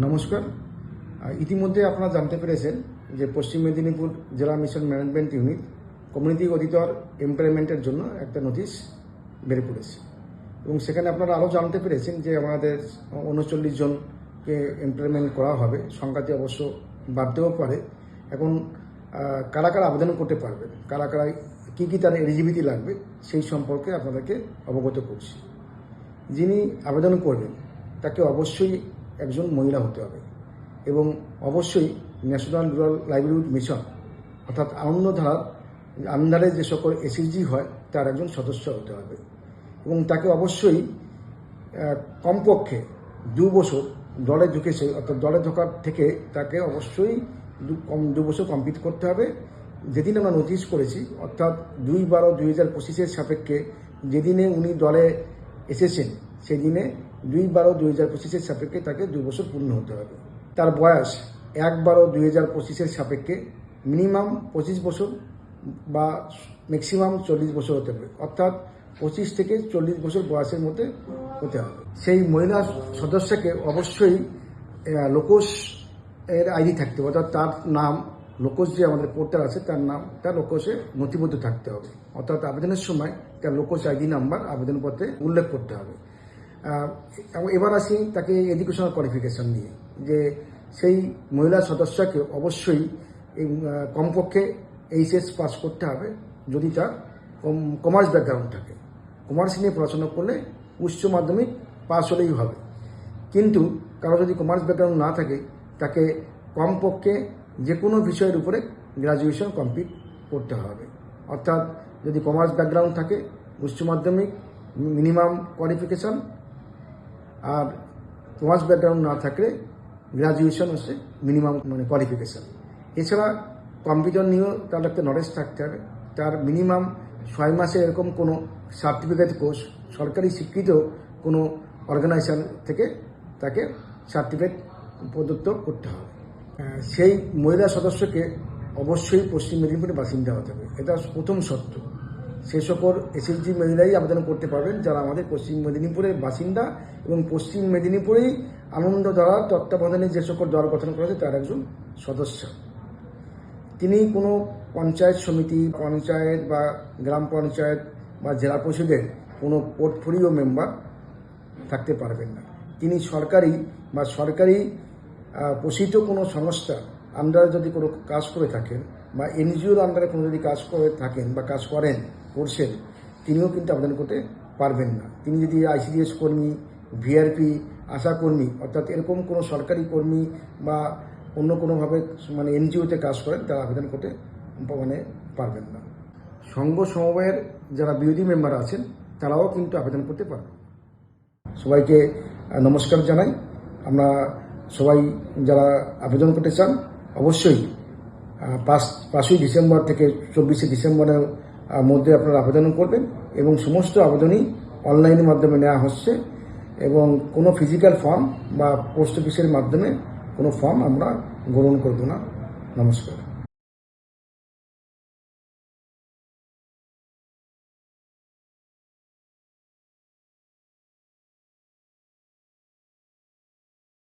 নমস্কার। ইতিমধ্যে আপনারা জানতে পেরেছেন যে পশ্চিম মেদিনীপুর জেলা mission management unit community auditor এমপ্লয়মেন্টের জন্য একটা নোটিশ বের করেছে এবং সেখানে আপনারা আরও জানতে পেরেছেন যে আমাদের 39 জনকে এমপ্লয়মেন্ট করা হবে। সংখ্যাটি অবশ্য বাড়তেও পারে। এখন কারা কারা আবেদন করতে পারবেন, কারা কারা কী কী তার এলিজিবিলিটি লাগবে সেই সম্পর্কে আপনাদেরকে অবগত করছি। যিনি আবেদন করবেন তাকে অবশ্যই একজন মহিলা হতে হবে এবং অবশ্যই ন্যাশনাল রুরাল লাইভলিহুড মিশন অর্থাৎ আনন্দধারার আন্ডারে যে সকল এসএইচজি হয় তার একজন সদস্য হতে হবে এবং তাকে অবশ্যই কমপক্ষে 2 বছর দলে ঢুকেছে, অর্থাৎ দলে ঢোকার থেকে তাকে অবশ্যই 2 বছর কমপ্লিট করতে হবে। যেদিন আমরা নোটিশ করেছি অর্থাৎ 2/12/2025 সাপেক্ষে যেদিনে উনি দলে এসেছেন সেই দিনে 2/12/2025 সাপেক্ষে তাকে 2 বছর পূর্ণ হতে হবে। তার বয়স 1/12/2025 সাপেক্ষে মিনিমাম 25 বছর বা ম্যাক্সিমাম 40 বছর হতে হবে, অর্থাৎ 25 থেকে 40 বছর বয়সের মধ্যে হতে হবে। সেই মহিলা সদস্যকে অবশ্যই লোকস এর আইডি থাকতে হবে, অর্থাৎ তার নাম লোকস যে আমাদের পোর্টাল আছে তার নামটা লোকসে নথিবদ্ধ থাকতে হবে, অর্থাৎ আবেদনের সময় তার লোকস আইডি নাম্বার আবেদনপত্রে উল্লেখ করতে হবে। এবার আসি তাকে এডুকেশনাল কোয়ালিফিকেশন নিয়ে, যে সেই মহিলা সদস্যকে অবশ্যই কমপক্ষে এইচএস পাস করতে হবে যদি তার কমার্স ব্যাকগ্রাউন্ড থাকে। কমার্স নিয়ে পড়াশোনা করলে উচ্চ মাধ্যমিক পাস হলেই হবে, কিন্তু কারো যদি কমার্স ব্যাকগ্রাউন্ড না থাকে তাকে কমপক্ষে যে কোনো বিষয়ের উপরে গ্র্যাজুয়েশন কমপ্লিট করতে হবে। অর্থাৎ যদি কমার্স ব্যাকগ্রাউন্ড থাকে উচ্চ মাধ্যমিক মিনিমাম কোয়ালিফিকেশান, আর কমার্স ব্যাকগ্রাউন্ড না থাকলে গ্র্যাজুয়েশন হচ্ছে মিনিমাম কোয়ালিফিকেশান। এছাড়া কম্পিউটার নিয়েও তার একটা নলেজ থাকতে হবে। তার মিনিমাম 6 মাসে এরকম কোনো সার্টিফিকেট কোর্স সরকারি স্বীকৃত কোনো অর্গানাইজেশন থেকে তাকে সার্টিফিকেট প্রদত্ত করতে হবে। সেই মহিলা সদস্যকে অবশ্যই পশ্চিম মেদিনীপুরের বাসিন্দা হতে হবে, এটা প্রথম শর্ত। সেই সকল এসএইচজি মহিলাই আবেদন করতে পারবেন যারা আমাদের পশ্চিম মেদিনীপুরের বাসিন্দা এবং পশ্চিম মেদিনীপুরেই আনন্দধারার তত্ত্বাবধানে যে সকল দল গঠন করেছে তার একজন সদস্য। তিনি কোনো পঞ্চায়েত সমিতি, পঞ্চায়েত বা গ্রাম পঞ্চায়েত বা জেলা পরিষদের কোনো পোর্টফোলিও মেম্বার থাকতে পারবেন না। তিনি সরকারি বা সরকারি পোষিত কোনো সংস্থা আন্ডারে যদি কোনো কাজ করে থাকেন বা এনজিওর আন্ডারে কোনো যদি কাজ করে থাকেন বা কাজ করছেন, তিনিও কিন্তু আবেদন করতে পারবেন না। তিনি যদি আইসিডিএস কর্মী, ভিআরপি, আশা কর্মী অর্থাৎ এরকম কোনো সরকারি কর্মী বা অন্য কোনোভাবে এনজিওতে কাজ করেন তারা আবেদন করতে পারবেন না। সংঘ সমবায়ের যারা বিরোধী মেম্বার আছেন তারাও কিন্তু আবেদন করতে পারবেন। সবাইকে নমস্কার জানাই। আমরা সবাই যারা আবেদন করতে চান অবশ্যই 5ই ডিসেম্বর থেকে 24শে ডিসেম্বরের মধ্যে আপনারা আবেদন করবেন এবং সমস্ত আবেদনই অনলাইনের মাধ্যমে নেওয়া হচ্ছে এবং কোনো ফিজিক্যাল ফর্ম বা পোস্ট অফিসের মাধ্যমে কোনো ফর্ম আমরা গ্রহণ করব না। নমস্কার।